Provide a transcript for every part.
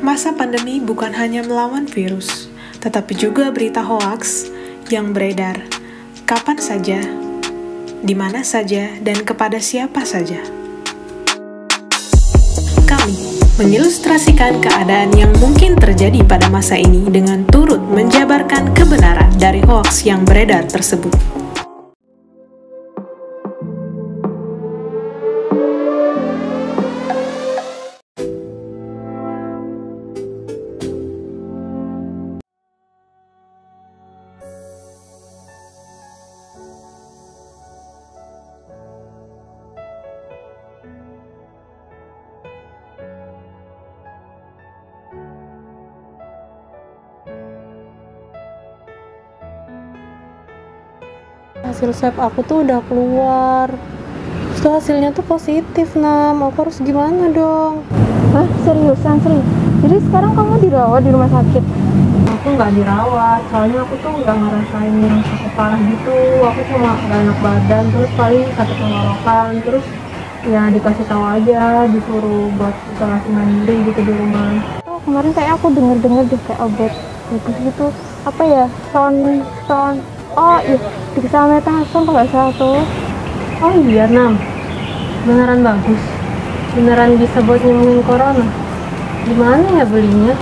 Masa pandemi bukan hanya melawan virus, tetapi juga berita hoaks yang beredar kapan saja, di mana saja, dan kepada siapa saja. Kami mengilustrasikan keadaan yang mungkin terjadi pada masa ini dengan turut menjabarkan kebenaran dari hoaks yang beredar tersebut. Hasil swab aku tuh udah keluar. Terus tuh hasilnya tuh positif, Nam. Aku harus gimana dong? Hah? Seriusan, Sri? Jadi sekarang kamu dirawat di rumah sakit? Aku nggak dirawat, soalnya aku tuh nggak ngerasain yang sakit parah gitu. Aku cuma nggak enak badan, terus paling sakit tenggorokan. Terus ya dikasih tahu aja, disuruh buat isolasi mandiri gitu di rumah. Oh, kemarin kayak aku denger deh kayak obat bagus gitu. Apa ya? Oh iya, dexamethasone kalau nggak salah tuh. Oh iya, Nam. Beneran bagus. Beneran bisa buat nyembuhin corona. Gimana ya belinya?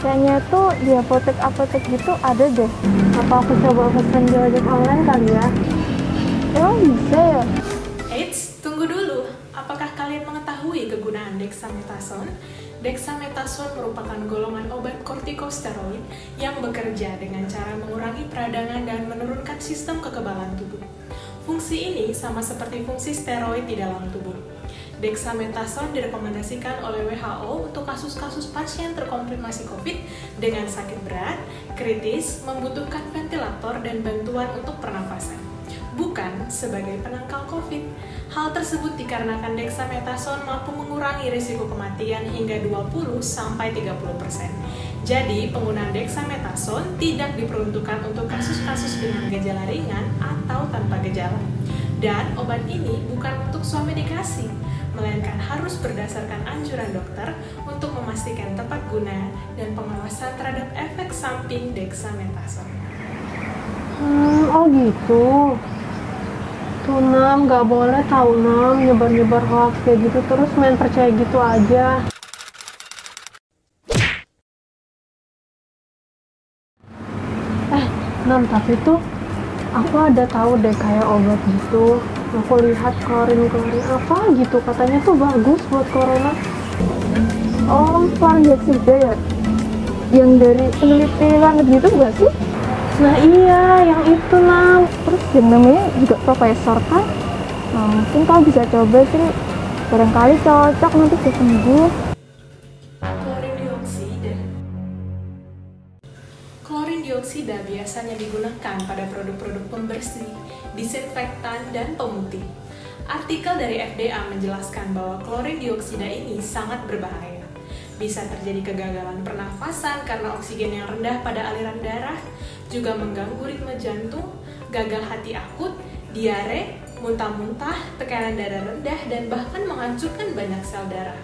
Kayaknya tuh di apotek gitu ada deh. Apa aku coba pesan di ojek online kali ya? Emang bisa ya? Eits, tunggu dulu. Apakah kalian mengetahui kegunaan dexamethasone? Dexamethasone merupakan golongan obat kortikosteroid yang bekerja dengan cara mengurangi peradangan dan menurunkan sistem kekebalan tubuh. Fungsi ini sama seperti fungsi steroid di dalam tubuh. Dexamethasone direkomendasikan oleh WHO untuk kasus-kasus pasien terkonfirmasi COVID dengan sakit berat, kritis, membutuhkan ventilator dan bantuan untuk pernafasan, bukan sebagai penangkal COVID. Hal tersebut dikarenakan dexamethasone mampu mengurangi risiko kematian hingga 20-30%. Jadi, penggunaan dexamethasone tidak diperuntukkan untuk kasus-kasus dengan gejala ringan atau tanpa gejala. Dan obat ini bukan untuk swamedikasi, melainkan harus berdasarkan anjuran dokter untuk memastikan tepat guna dan pengawasan terhadap efek samping dexamethasone. Oh gitu. Tuh, Nam, gak boleh tahu, Nam, nyebar-nyebar hoax kayak gitu terus main percaya gitu aja. Nam, tapi tuh aku ada tahu deh kayak obat gitu. Aku lihat klorin apa gitu, katanya tuh bagus buat corona. Oh, klorin dioksida ya? Yang dari peneliti luar negeri itu enggak sih? Nah iya, yang itu, Nam. Terus yang namanya juga profesor kan? Nah, mungkin kamu bisa coba sih. Barangkali cocok, nanti bisa sembuh. Klorin dioksida biasanya digunakan pada produk-produk pembersih, disinfektan, dan pemutih. Artikel dari FDA menjelaskan bahwa klorin dioksida ini sangat berbahaya. Bisa terjadi kegagalan pernafasan karena oksigen yang rendah pada aliran darah, juga mengganggu ritme jantung, gagal hati akut, diare, muntah-muntah, tekanan darah rendah, dan bahkan menghancurkan banyak sel darah.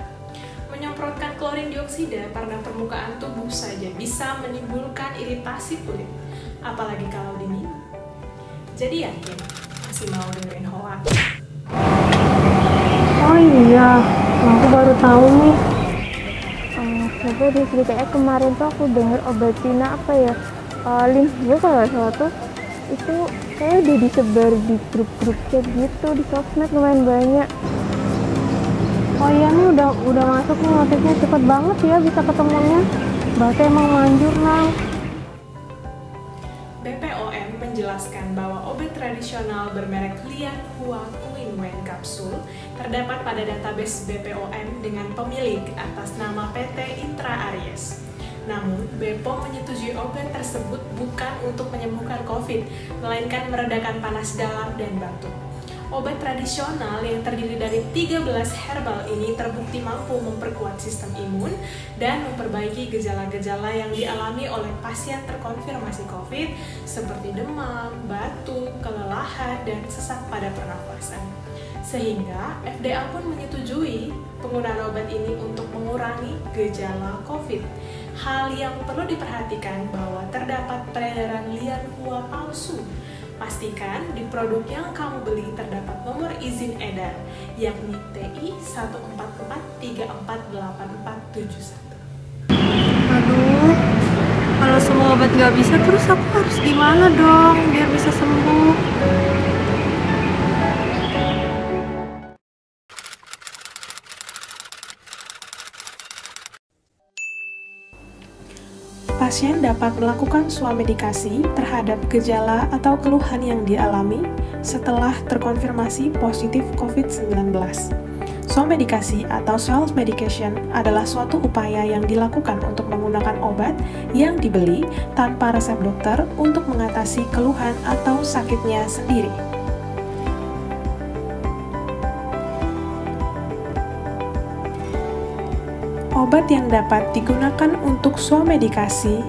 Menyemprotkan klorin dioksida pada permukaan tubuh saja bisa menimbulkan iritasi kulit, apalagi kalau diminum. Jadi yakin masih mau dengerin hoax? Oh iya, aku baru tahu nih. Coba deh, kayak kemarin tuh aku denger obat Cina apa ya, Linhua kalau nggak salah tuh, itu kayak udah disebar di grup-grup chat gitu, di sosmed lumayan banyak. Oh iya nih, udah masuk nih notifnya, cepet banget ya bisa ketemunya. Berarti emang manjur, Nam. BPOM menjelaskan bahwa obat tradisional bermerek Lianhua Quinwen Kapsul terdapat pada database BPOM dengan pemilik atas nama PT Intra Aries. Namun, BPOM menyetujui obat tersebut bukan untuk menyembuhkan COVID, melainkan meredakan panas dalam dan batuk. Obat tradisional yang terdiri dari 13 herbal ini terbukti mampu memperkuat sistem imun dan memperbaiki gejala-gejala yang dialami oleh pasien terkonfirmasi COVID seperti demam, batuk, kelelahan, dan sesak pada pernafasan. Sehingga FDA pun menyetujui penggunaan obat ini untuk mengurangi gejala COVID. Hal yang perlu diperhatikan bahwa terdapat peredaran liar hua palsu. Pastikan di produk yang kamu beli terdapat nomor izin edar, yakni TI 144348471. Aduh, kalau semua obat nggak bisa, terus aku harus gimana dong biar bisa sembuh? Pasien dapat melakukan swamedikasi terhadap gejala atau keluhan yang dialami setelah terkonfirmasi positif COVID-19. Swamedikasi atau self-medication adalah suatu upaya yang dilakukan untuk menggunakan obat yang dibeli tanpa resep dokter untuk mengatasi keluhan atau sakitnya sendiri. Obat yang dapat digunakan untuk swamedikasi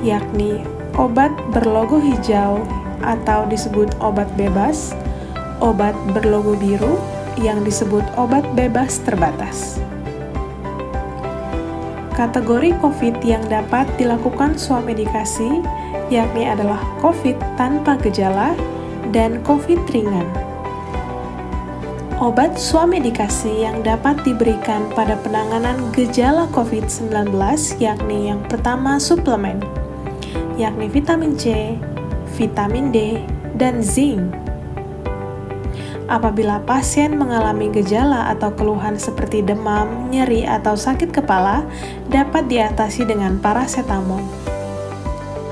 yakni obat berlogo hijau atau disebut obat bebas, obat berlogo biru yang disebut obat bebas terbatas. Kategori COVID yang dapat dilakukan swamedikasi yakni adalah COVID tanpa gejala dan COVID ringan. Obat swamedikasi yang dapat diberikan pada penanganan gejala COVID-19 yakni yang pertama suplemen, yakni vitamin C, vitamin D, dan zinc. Apabila pasien mengalami gejala atau keluhan seperti demam, nyeri, atau sakit kepala, dapat diatasi dengan parasetamol.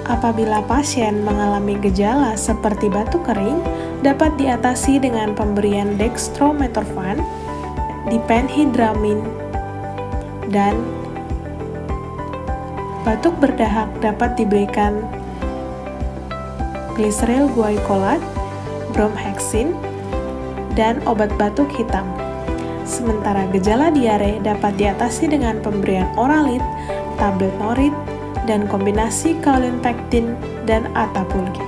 Apabila pasien mengalami gejala seperti batuk kering, dapat diatasi dengan pemberian dextromethorphan, diphenhydramine, dan batuk berdahak dapat diberikan glyceryl guaicolat, bromhexin, dan obat batuk hitam. Sementara gejala diare dapat diatasi dengan pemberian oralit, tablet norit, dan kombinasi kaolin pektin dan atapulgin.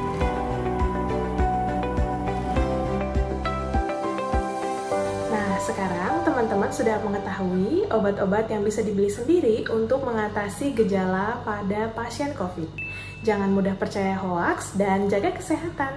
Nah, sekarang teman-teman sudah mengetahui obat-obat yang bisa dibeli sendiri untuk mengatasi gejala pada pasien COVID. Jangan mudah percaya hoaks dan jaga kesehatan.